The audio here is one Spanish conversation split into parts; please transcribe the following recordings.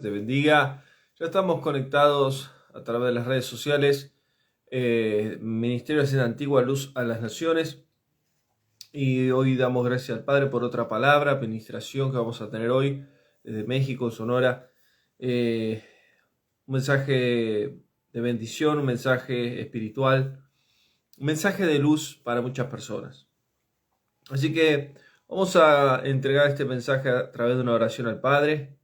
Te bendiga. Ya estamos conectados a través de las redes sociales. Ministerio de Senda Antigua, Luz a las Naciones. Y hoy damos gracias al Padre por otra palabra, administración que vamos a tener hoy desde México, Sonora. Un mensaje de bendición, un mensaje espiritual, un mensaje de luz para muchas personas. Así que vamos a entregar este mensaje a través de una oración al Padre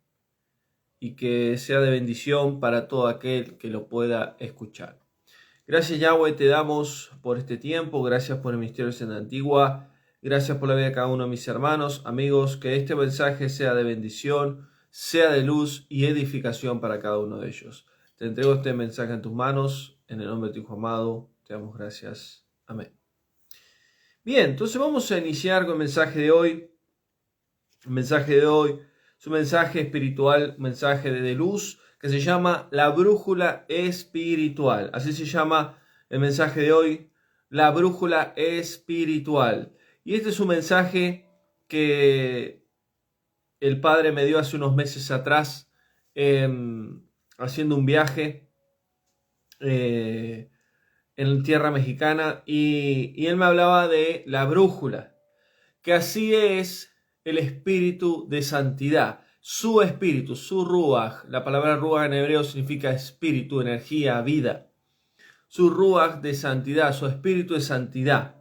y que sea de bendición para todo aquel que lo pueda escuchar. Gracias, Yahweh, te damos por este tiempo, gracias por el Ministerio de Senda Antigua, gracias por la vida de cada uno de mis hermanos, amigos, que este mensaje sea de bendición, sea de luz y edificación para cada uno de ellos. Te entrego este mensaje en tus manos, en el nombre de tu Hijo amado, te damos gracias. Amén. Bien, entonces vamos a iniciar con el mensaje de hoy. El mensaje de hoy es un mensaje espiritual, un mensaje de luz, que se llama la brújula espiritual. Así se llama el mensaje de hoy, la brújula espiritual. Y este es un mensaje que el Padre me dio hace unos meses atrás, haciendo un viaje en tierra mexicana, y él me hablaba de la brújula, que así es el espíritu de santidad, su espíritu, su ruach. La palabra ruach en hebreo significa espíritu, energía, vida. Su ruach de santidad, su espíritu de santidad.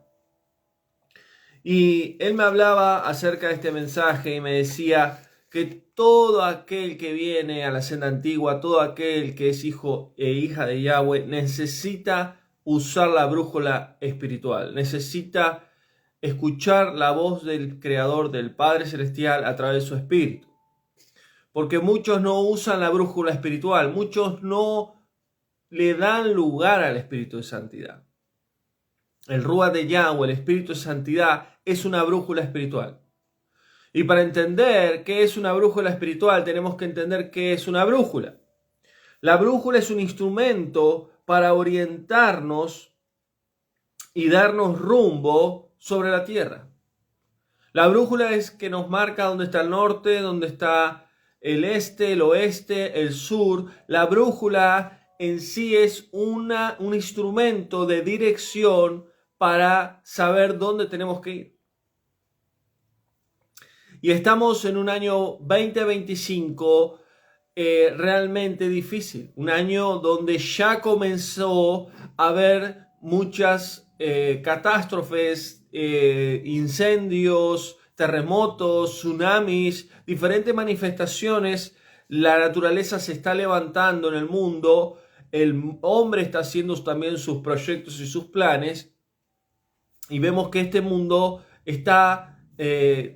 Y él me hablaba acerca de este mensaje y me decía que todo aquel que viene a la senda antigua, todo aquel que es hijo e hija de Yahweh, necesita usar la brújula espiritual, necesita escuchar la voz del Creador, del Padre Celestial a través de su espíritu. Porque muchos no usan la brújula espiritual, muchos no le dan lugar al espíritu de santidad. El Ruach de Yahweh, el espíritu de santidad, es una brújula espiritual. Y para entender qué es una brújula espiritual, tenemos que entender qué es una brújula. La brújula es un instrumento para orientarnos y darnos rumbo sobre la tierra. La brújula es que nos marca dónde está el norte, dónde está el este, el oeste, el sur. La brújula en sí es un instrumento de dirección para saber dónde tenemos que ir. Y estamos en un año 2025 realmente difícil. Un año donde ya comenzó a haber muchas catástrofes, incendios, terremotos, tsunamis, diferentes manifestaciones. La naturaleza se está levantando en el mundo. El hombre está haciendo también sus proyectos y sus planes. Y vemos que este mundo está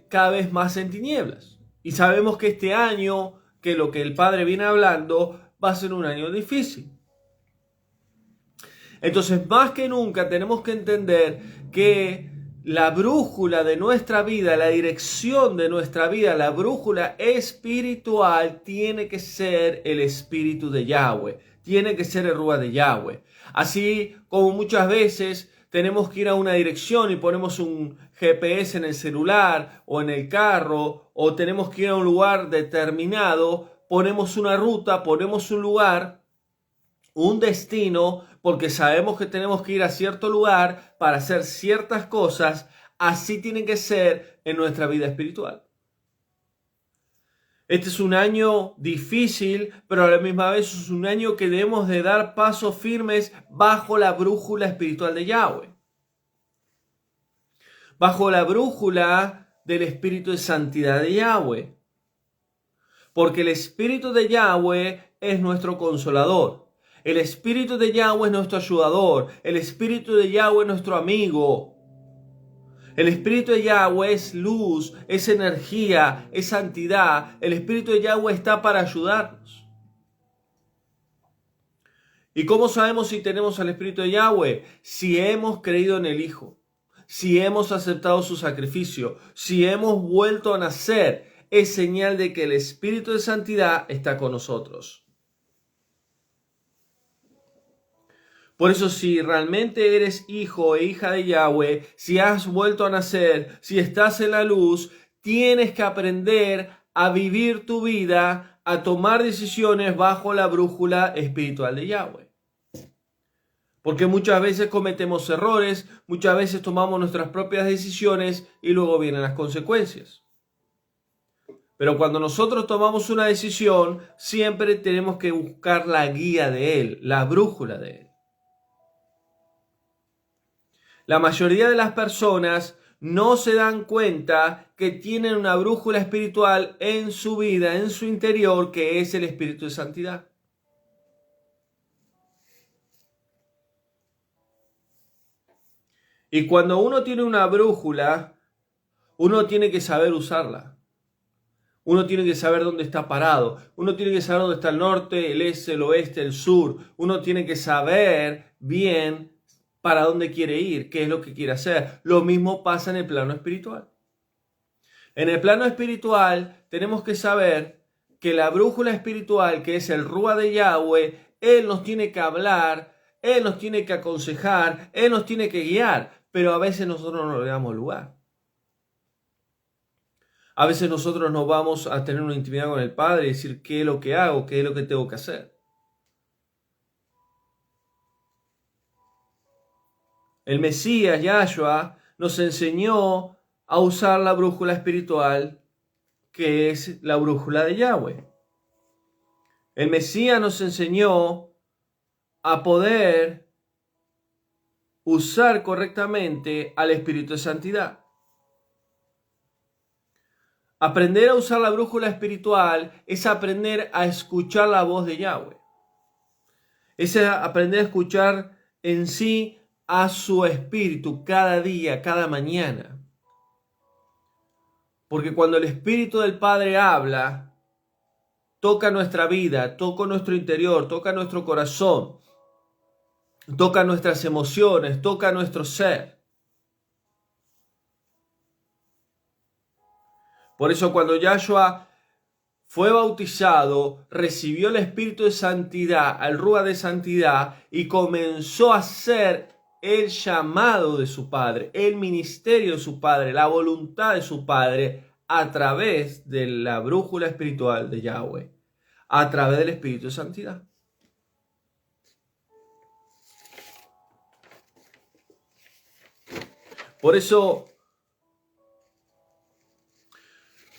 cada vez más en tinieblas. Y sabemos que este año, que lo que el Padre viene hablando, va a ser un año difícil. Entonces, más que nunca tenemos que entender que la brújula de nuestra vida, la dirección de nuestra vida, la brújula espiritual tiene que ser el espíritu de Yahweh, tiene que ser el Ruach de Yahweh. Así como muchas veces tenemos que ir a una dirección y ponemos un GPS en el celular o en el carro, o tenemos que ir a un lugar determinado, ponemos una ruta, ponemos un lugar, un destino, porque sabemos que tenemos que ir a cierto lugar para hacer ciertas cosas. Así tiene que ser en nuestra vida espiritual. Este es un año difícil, pero a la misma vez es un año que debemos de dar pasos firmes bajo la brújula espiritual de Yahweh. Bajo la brújula del espíritu de santidad de Yahweh. Porque el espíritu de Yahweh es nuestro consolador. El espíritu de Yahweh es nuestro ayudador. El espíritu de Yahweh es nuestro amigo. El espíritu de Yahweh es luz, es energía, es santidad. El espíritu de Yahweh está para ayudarnos. ¿Y cómo sabemos si tenemos al espíritu de Yahweh? Si hemos creído en el Hijo, si hemos aceptado su sacrificio, si hemos vuelto a nacer, es señal de que el espíritu de santidad está con nosotros. Por eso, si realmente eres hijo e hija de Yahweh, si has vuelto a nacer, si estás en la luz, tienes que aprender a vivir tu vida a tomar decisiones bajo la brújula espiritual de Yahweh. Porque muchas veces cometemos errores, muchas veces tomamos nuestras propias decisiones y luego vienen las consecuencias. Pero cuando nosotros tomamos una decisión, siempre tenemos que buscar la guía de Él, la brújula de Él. La mayoría de las personas no se dan cuenta que tienen una brújula espiritual en su vida, en su interior, que es el Espíritu de Santidad. Y cuando uno tiene una brújula, uno tiene que saber usarla. Uno tiene que saber dónde está parado. Uno tiene que saber dónde está el norte, el este, el oeste, el sur. Uno tiene que saber bien para dónde quiere ir, qué es lo que quiere hacer. Lo mismo pasa en el plano espiritual. En el plano espiritual tenemos que saber que la brújula espiritual, que es el Rúa de Yahweh, Él nos tiene que hablar, Él nos tiene que aconsejar, Él nos tiene que guiar, pero a veces nosotros no le damos lugar. A veces nosotros nos vamos a tener una intimidad con el Padre y decir qué es lo que hago, qué es lo que tengo que hacer. El Mesías, Yahshua, nos enseñó a usar la brújula espiritual, que es la brújula de Yahweh. El Mesías nos enseñó a poder usar correctamente al Espíritu de Santidad. Aprender a usar la brújula espiritual es aprender a escuchar la voz de Yahweh. Es aprender a escuchar en sí a su Espíritu cada día, cada mañana. Porque cuando el Espíritu del Padre habla, toca nuestra vida, toca nuestro interior, toca nuestro corazón, toca nuestras emociones, toca nuestro ser. Por eso cuando Yahshua fue bautizado, recibió el Espíritu de Santidad, al Rúa de Santidad, y comenzó a hacer el llamado de su Padre, el ministerio de su Padre, la voluntad de su Padre, a través de la brújula espiritual de Yahweh, a través del Espíritu de Santidad. Por eso,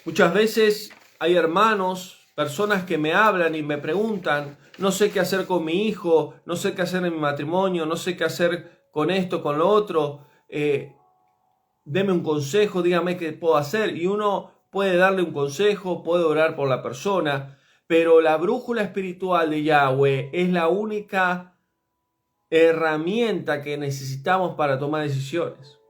muchas veces hay hermanos, personas que me hablan y me preguntan, no sé qué hacer con mi hijo, no sé qué hacer en mi matrimonio, no sé qué hacer con esto, con lo otro, deme un consejo, dígame qué puedo hacer. Y uno puede darle un consejo, puede orar por la persona, pero la brújula espiritual de Yahweh es la única herramienta que necesitamos para tomar decisiones.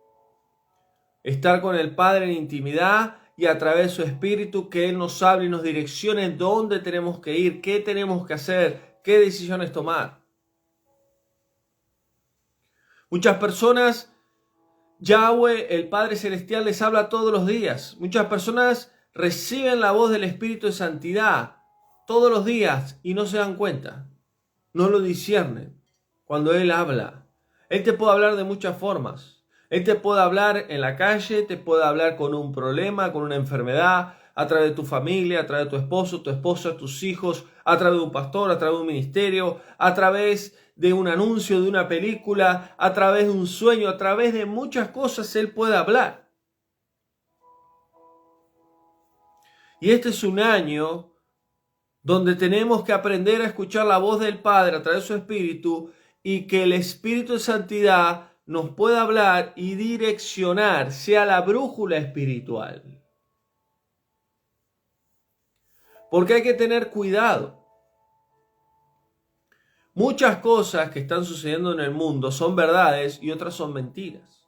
Estar con el Padre en intimidad y a través de su Espíritu que Él nos hable y nos direccione dónde tenemos que ir, qué tenemos que hacer, qué decisiones tomar. Muchas personas, Yahweh, el Padre Celestial, les habla todos los días. Muchas personas reciben la voz del Espíritu de Santidad todos los días y no se dan cuenta. No lo disciernen cuando Él habla. Él te puede hablar de muchas formas. Él te puede hablar en la calle, te puede hablar con un problema, con una enfermedad, a través de tu familia, a través de tu esposo, tu esposa, tus hijos, a través de un pastor, a través de un ministerio, a través de un anuncio, de una película, a través de un sueño, a través de muchas cosas Él puede hablar. Y este es un año donde tenemos que aprender a escuchar la voz del Padre a través de su Espíritu y que el Espíritu de Santidad nos pueda hablar y direccionar, sea la brújula espiritual. Porque hay que tener cuidado. Muchas cosas que están sucediendo en el mundo son verdades y otras son mentiras.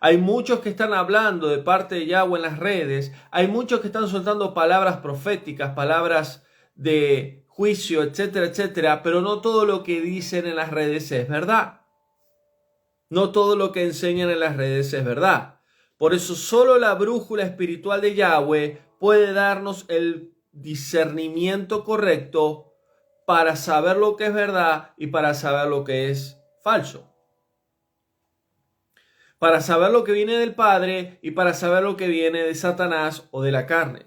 Hay muchos que están hablando de parte de Yahweh en las redes. Hay muchos que están soltando palabras proféticas, palabras de juicio, etcétera, etcétera. Pero no todo lo que dicen en las redes es verdad. No todo lo que enseñan en las redes es verdad. Por eso solo la brújula espiritual de Yahweh puede darnos el discernimiento correcto para saber lo que es verdad y para saber lo que es falso. Para saber lo que viene del Padre y para saber lo que viene de Satanás o de la carne.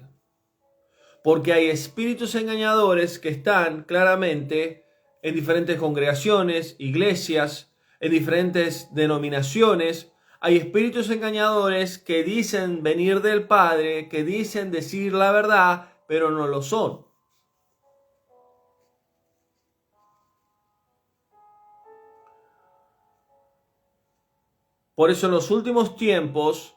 Porque hay espíritus engañadores que están claramente en diferentes congregaciones, iglesias, en diferentes denominaciones. Hay espíritus engañadores que dicen venir del Padre, que dicen decir la verdad, pero no lo son. Por eso en los últimos tiempos,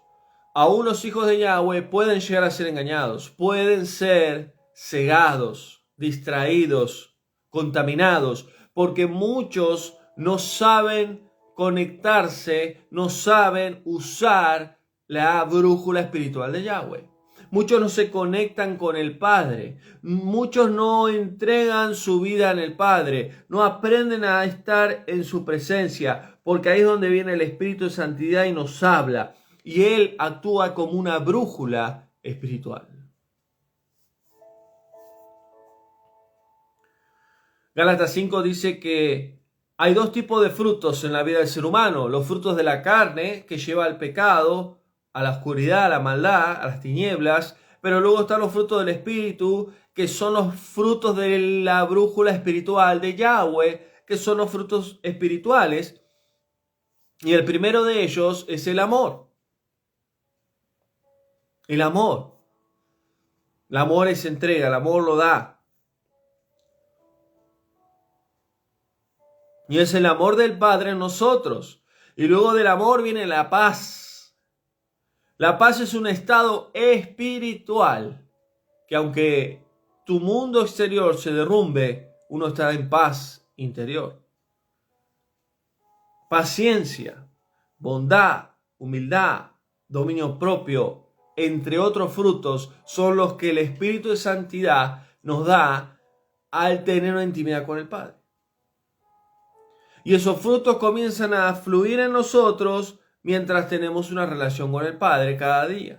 aún los hijos de Yahweh pueden llegar a ser engañados, pueden ser cegados, distraídos, contaminados, porque muchos no saben conectarse, no saben usar la brújula espiritual de Yahweh. Muchos no se conectan con el Padre. Muchos no entregan su vida en el Padre. No aprenden a estar en su presencia, porque ahí es donde viene el Espíritu de Santidad y nos habla. Y Él actúa como una brújula espiritual. Gálatas 5 dice que hay dos tipos de frutos en la vida del ser humano. Los frutos de la carne, que lleva al pecado, a la oscuridad, a la maldad, a las tinieblas. Pero luego están los frutos del Espíritu, que son los frutos de la brújula espiritual de Yahweh, que son los frutos espirituales. Y el primero de ellos es el amor. El amor. El amor es entrega, el amor lo da. Y es el amor del Padre en nosotros. Y luego del amor viene la paz. La paz es un estado espiritual que aunque tu mundo exterior se derrumbe, uno está en paz interior. Paciencia, bondad, humildad, dominio propio, entre otros frutos, son los que el Espíritu de Santidad nos da al tener una intimidad con el Padre. Y esos frutos comienzan a fluir en nosotros mientras tenemos una relación con el Padre cada día.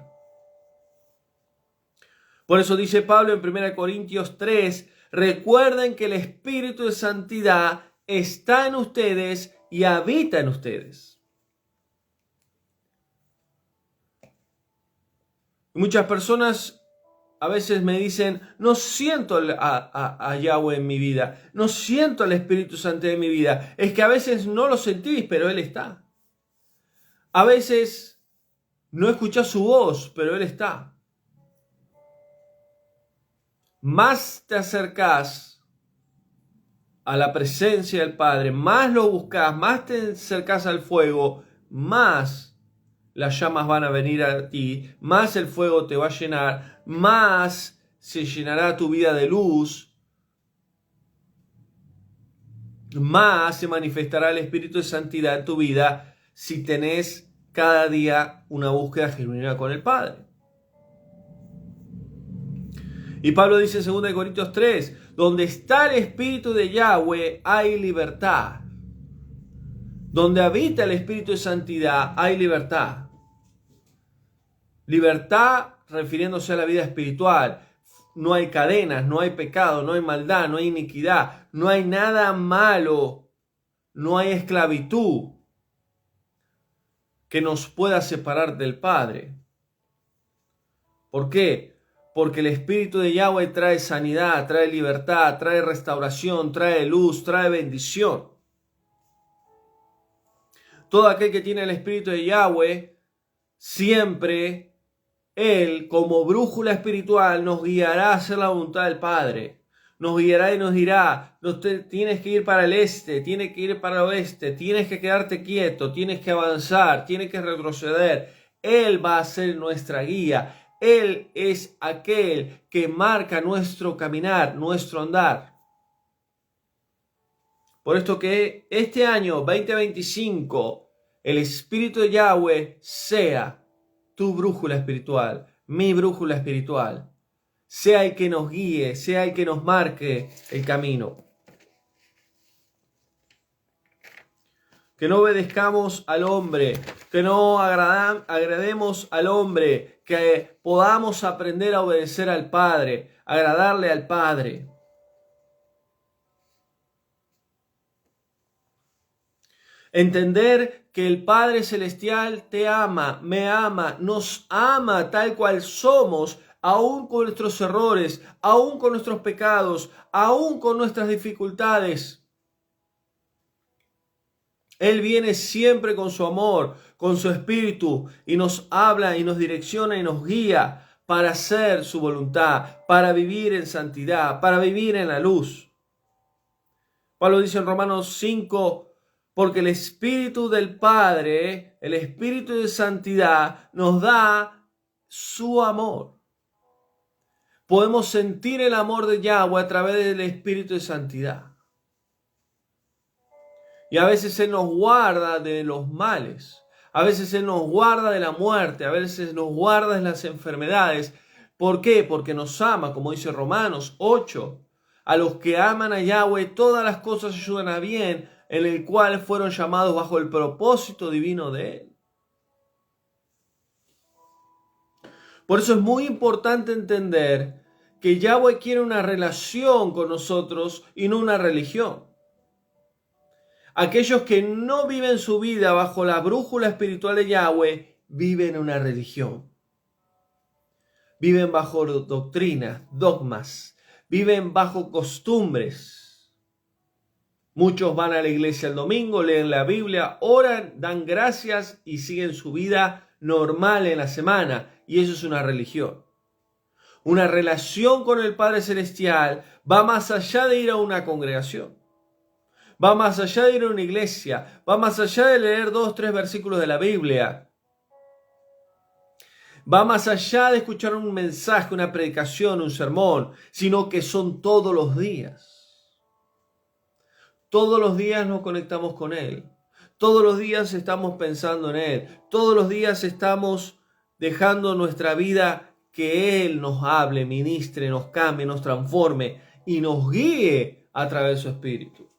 Por eso dice Pablo en 1 Corintios 3, recuerden que el Espíritu de Santidad está en ustedes y habita en ustedes. Muchas personas a veces me dicen, no siento a Yahweh en mi vida, no siento al Espíritu Santo en mi vida. Es que a veces no lo sentís, pero Él está. A veces no escuchás su voz, pero Él está. Más te acercás a la presencia del Padre, más lo buscás, más te acercás al fuego, más las llamas van a venir a ti, más el fuego te va a llenar, más se llenará tu vida de luz, más se manifestará el Espíritu de Santidad en tu vida si tenés cada día una búsqueda genuina con el Padre. Y Pablo dice en 2 Corintios 3, donde está el Espíritu de Yahweh hay libertad. Donde habita el Espíritu de Santidad hay libertad. Libertad refiriéndose a la vida espiritual. No hay cadenas, no hay pecado, no hay maldad, no hay iniquidad, no hay nada malo, no hay esclavitud que nos pueda separar del Padre. ¿Por qué? Porque el Espíritu de Yahweh trae sanidad, trae libertad, trae restauración, trae luz, trae bendición. Todo aquel que tiene el Espíritu de Yahweh, siempre Él, como brújula espiritual, nos guiará a hacer la voluntad del Padre. Nos guiará y nos dirá, tienes que ir para el este, tienes que ir para el oeste, tienes que quedarte quieto, tienes que avanzar, tienes que retroceder. Él va a ser nuestra guía. Él es aquel que marca nuestro caminar, nuestro andar. Por esto que este año 2025, el Espíritu de Yahweh sea tu brújula espiritual, mi brújula espiritual. Sea el que nos guíe, sea el que nos marque el camino. Que no obedezcamos al hombre, que no agrademos al hombre, que podamos aprender a obedecer al Padre, agradarle al Padre. Entender que el Padre Celestial te ama, me ama, nos ama tal cual somos, aún con nuestros errores, aún con nuestros pecados, aún con nuestras dificultades. Él viene siempre con su amor, con su espíritu, y nos habla y nos direcciona y nos guía para hacer su voluntad, para vivir en santidad, para vivir en la luz. Pablo dice en Romanos 5, porque el Espíritu del Padre, el Espíritu de santidad, nos da su amor. Podemos sentir el amor de Yahweh a través del Espíritu de santidad. Y a veces Él nos guarda de los males. A veces Él nos guarda de la muerte. A veces nos guarda de las enfermedades. ¿Por qué? Porque nos ama, como dice Romanos 8. A los que aman a Yahweh, todas las cosas ayudan a bien, en el cual fueron llamados bajo el propósito divino de Él. Por eso es muy importante entender que Yahweh quiere una relación con nosotros y no una religión. Aquellos que no viven su vida bajo la brújula espiritual de Yahweh, viven una religión. Viven bajo doctrinas, dogmas, viven bajo costumbres. Muchos van a la iglesia el domingo, leen la Biblia, oran, dan gracias y siguen su vida normal en la semana. Y eso es una religión. Una relación con el Padre Celestial va más allá de ir a una congregación. Va más allá de ir a una iglesia, va más allá de leer 2 o 3 versículos de la Biblia. Va más allá de escuchar un mensaje, una predicación, un sermón, sino que son todos los días. Todos los días nos conectamos con Él. Todos los días estamos pensando en Él. Todos los días estamos dejando nuestra vida que Él nos hable, ministre, nos cambie, nos transforme y nos guíe a través de su Espíritu.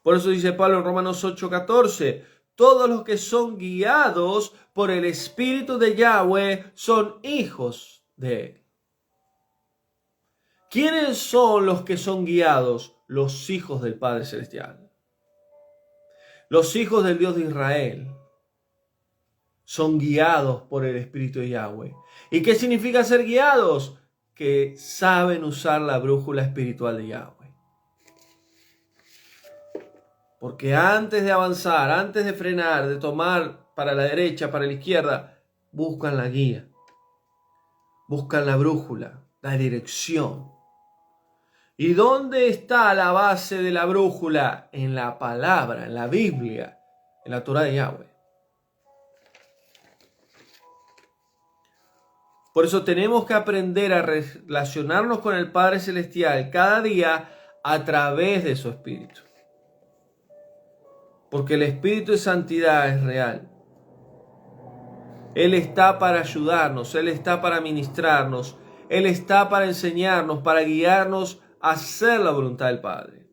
Por eso dice Pablo en Romanos 8:14, todos los que son guiados por el Espíritu de Yahweh son hijos de Él. ¿Quiénes son los que son guiados? Los hijos del Padre Celestial. Los hijos del Dios de Israel son guiados por el Espíritu de Yahweh. ¿Y qué significa ser guiados? Que saben usar la brújula espiritual de Yahweh. Porque antes de avanzar, antes de frenar, de tomar para la derecha, para la izquierda, buscan la guía. Buscan la brújula, la dirección. ¿Y dónde está la base de la brújula? En la palabra, en la Biblia, en la Torá de Yahweh. Por eso tenemos que aprender a relacionarnos con el Padre Celestial cada día a través de su Espíritu. Porque el Espíritu de Santidad es real. Él está para ayudarnos, Él está para ministrarnos, Él está para enseñarnos, para guiarnos a hacer la voluntad del Padre.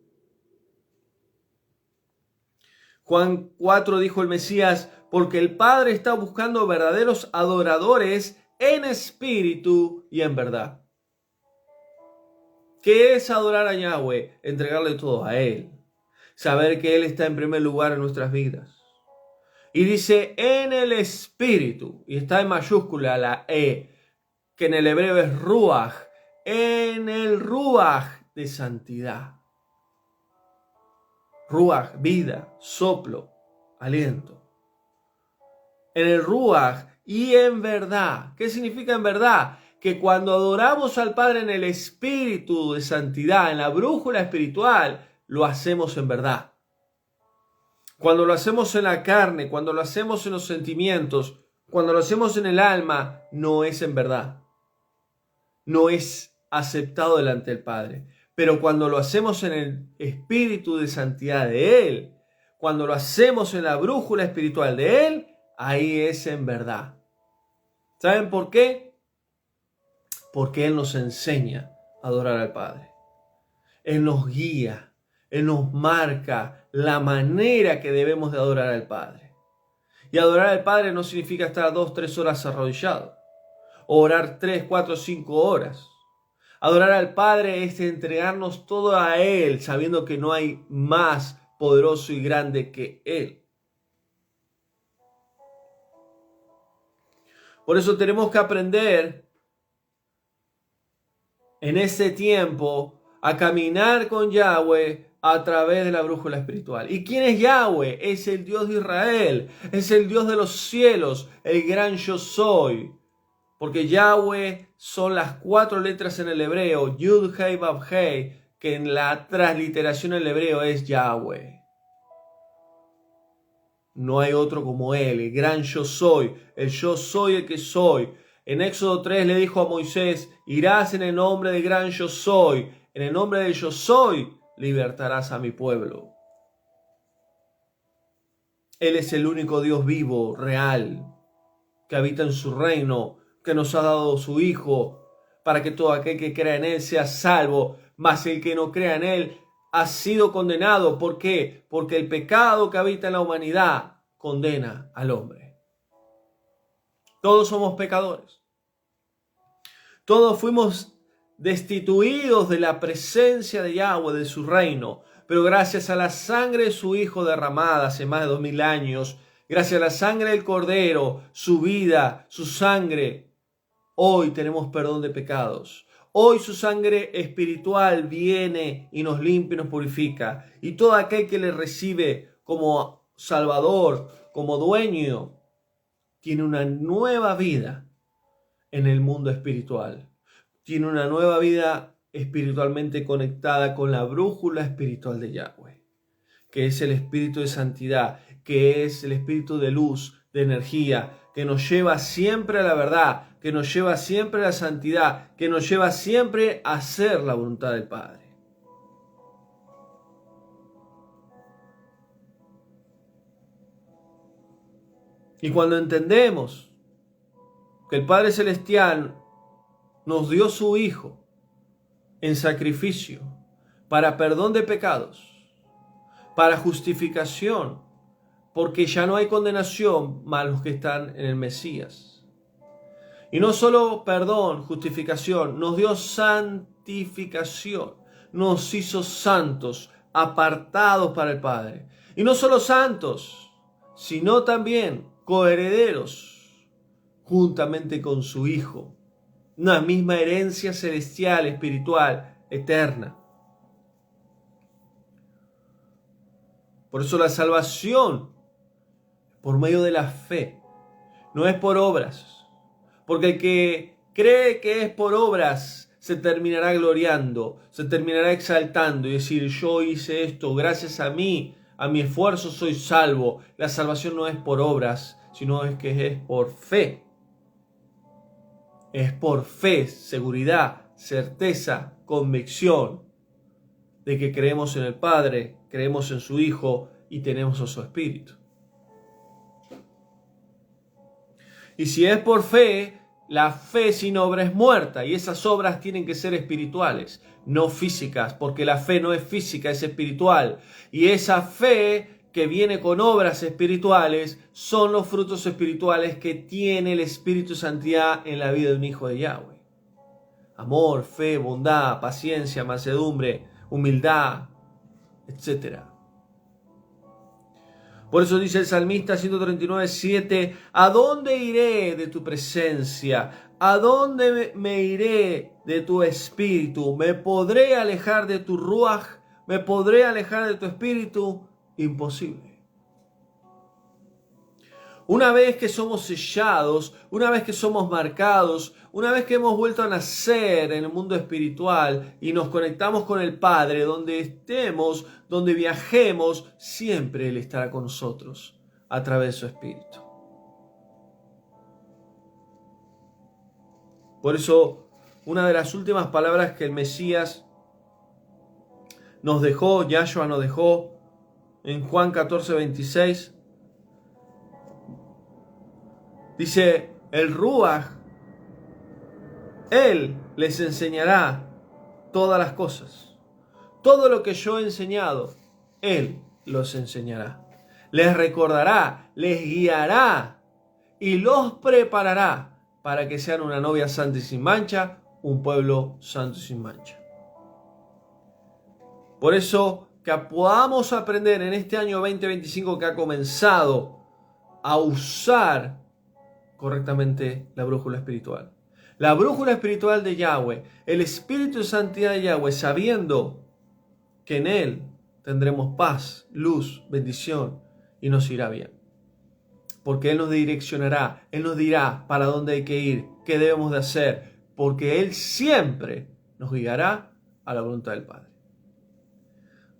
Juan 4 dijo el Mesías, porque el Padre está buscando verdaderos adoradores en espíritu y en verdad. ¿Qué es adorar a Yahweh? Entregarle todo a Él. Saber que Él está en primer lugar en nuestras vidas. Y dice en el Espíritu, y está en mayúscula la E, que en el hebreo es Ruach, en el Ruach de santidad. Ruach, vida, soplo, aliento. En el Ruach y en verdad. ¿Qué significa en verdad? Que cuando adoramos al Padre en el Espíritu de santidad, en la brújula espiritual, lo hacemos en verdad. Cuando lo hacemos en la carne, cuando lo hacemos en los sentimientos, cuando lo hacemos en el alma, no es en verdad. No es aceptado delante del Padre. Pero cuando lo hacemos en el Espíritu de santidad de Él, cuando lo hacemos en la brújula espiritual de Él, ahí es en verdad. ¿Saben por qué? Porque Él nos enseña a adorar al Padre. Él nos guía. Él nos marca la manera que debemos de adorar al Padre. Y adorar al Padre no significa estar 2 o 3 horas arrodillado. O orar 3, 4, 5 horas. Adorar al Padre es entregarnos todo a Él, sabiendo que no hay más poderoso y grande que Él. Por eso tenemos que aprender en este tiempo a caminar con Yahweh a través de la brújula espiritual. ¿Y quién es Yahweh? Es el Dios de Israel, es el Dios de los cielos, el gran yo soy. Porque Yahweh son las 4 letras en el hebreo, Yud, Hei, Vav, Hei, que en la transliteración en el hebreo es Yahweh. No hay otro como Él, el gran yo soy el que soy. En Éxodo 3 le dijo a Moisés, irás en el nombre del gran yo soy, en el nombre del yo soy, libertarás a mi pueblo. Él es el único Dios vivo, real, que habita en su reino, que nos ha dado su Hijo, para que todo aquel que crea en Él sea salvo, mas el que no crea en Él ha sido condenado. ¿Por qué? Porque el pecado que habita en la humanidad condena al hombre. Todos somos pecadores. Todos fuimos destituidos de la presencia de Yahweh, de su reino, pero gracias a la sangre de su Hijo derramada hace más de 2000 años, gracias a la sangre del Cordero, su vida, su sangre, hoy tenemos perdón de pecados. Hoy su sangre espiritual viene y nos limpia y nos purifica. Y todo aquel que le recibe como Salvador, como dueño, tiene una nueva vida en el mundo espiritual. Tiene una nueva vida espiritualmente conectada con la brújula espiritual de Yahweh, que es el espíritu de santidad, que es el espíritu de luz, de energía, que nos lleva siempre a la verdad, que nos lleva siempre a la santidad, que nos lleva siempre a hacer la voluntad del Padre. Y cuando entendemos que el Padre Celestial nos dio su Hijo en sacrificio para perdón de pecados, para justificación, porque ya no hay condenación más los que están en el Mesías. Y no solo perdón, justificación, nos dio santificación, nos hizo santos, apartados para el Padre. Y no solo santos, sino también coherederos, juntamente con su Hijo. Una misma herencia celestial, espiritual, eterna. Por eso la salvación, por medio de la fe, no es por obras. Porque el que cree que es por obras se terminará gloriando, se terminará exaltando y decir, yo hice esto, gracias a mí, a mi esfuerzo soy salvo. La salvación no es por obras, sino que es por fe. Es por fe, seguridad, certeza, convicción de que creemos en el Padre, creemos en su Hijo y tenemos a su Espíritu. Y si es por fe, la fe sin obra es muerta, y esas obras tienen que ser espirituales, no físicas, porque la fe no es física, es espiritual. Y esa fe que viene con obras espirituales son los frutos espirituales que tiene el Espíritu de Santidad en la vida de un hijo de Yahweh. Amor, fe, bondad, paciencia, mansedumbre, humildad, etc. Por eso dice el salmista 139:7, ¿a dónde iré de tu presencia? ¿A dónde me iré de tu espíritu? ¿Me podré alejar de tu ruaj? ¿Me podré alejar de tu espíritu? Imposible. Una vez que somos sellados, una vez que somos marcados, una vez que hemos vuelto a nacer en el mundo espiritual y nos conectamos con el Padre, donde estemos, donde viajemos, siempre Él estará con nosotros a través de su Espíritu. Por eso, una de las últimas palabras que el Mesías nos dejó, Yahshua nos dejó, en Juan 14:26, dice, el Ruaj, Él les enseñará todas las cosas. Todo lo que yo he enseñado, Él los enseñará. Les recordará, les guiará y los preparará para que sean una novia santa y sin mancha, un pueblo santo y sin mancha. Por eso, que podamos aprender en este año 2025 que ha comenzado a usar correctamente la brújula espiritual. La brújula espiritual de Yahweh, el espíritu de santidad de Yahweh, sabiendo que en Él tendremos paz, luz, bendición y nos irá bien. Porque Él nos direccionará, Él nos dirá para dónde hay que ir, qué debemos de hacer, porque Él siempre nos guiará a la voluntad del Padre.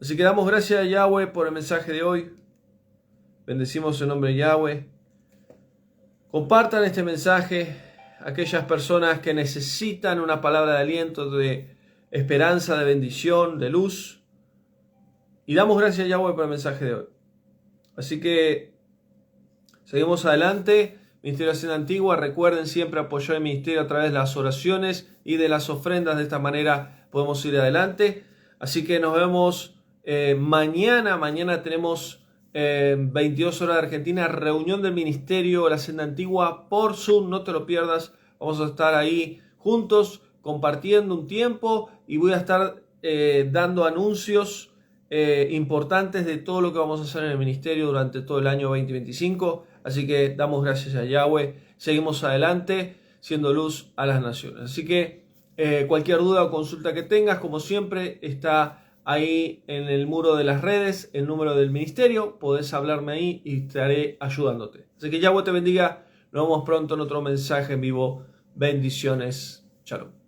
Así que damos gracias a Yahweh por el mensaje de hoy. Bendecimos el nombre de Yahweh. Compartan este mensaje a aquellas personas que necesitan una palabra de aliento, de esperanza, de bendición, de luz. Y damos gracias a Yahweh por el mensaje de hoy. Así que seguimos adelante. Ministerio de Hacienda Antigua. Recuerden siempre apoyar el ministerio a través de las oraciones y de las ofrendas. De esta manera podemos ir adelante. Así que nos vemos mañana. Mañana tenemos 22 horas de Argentina, reunión del Ministerio de la Hacienda Antigua por Zoom. No te lo pierdas. Vamos a estar ahí juntos compartiendo un tiempo y voy a estar dando anuncios importantes de todo lo que vamos a hacer en el ministerio durante todo el año 2025. Así que damos gracias a Yahweh. Seguimos adelante siendo luz a las naciones. Así que cualquier duda o consulta que tengas, como siempre, está ahí en el muro de las redes, el número del ministerio. Podés hablarme ahí y estaré ayudándote. Así que Yahweh te bendiga. Nos vemos pronto en otro mensaje en vivo. Bendiciones. Shalom.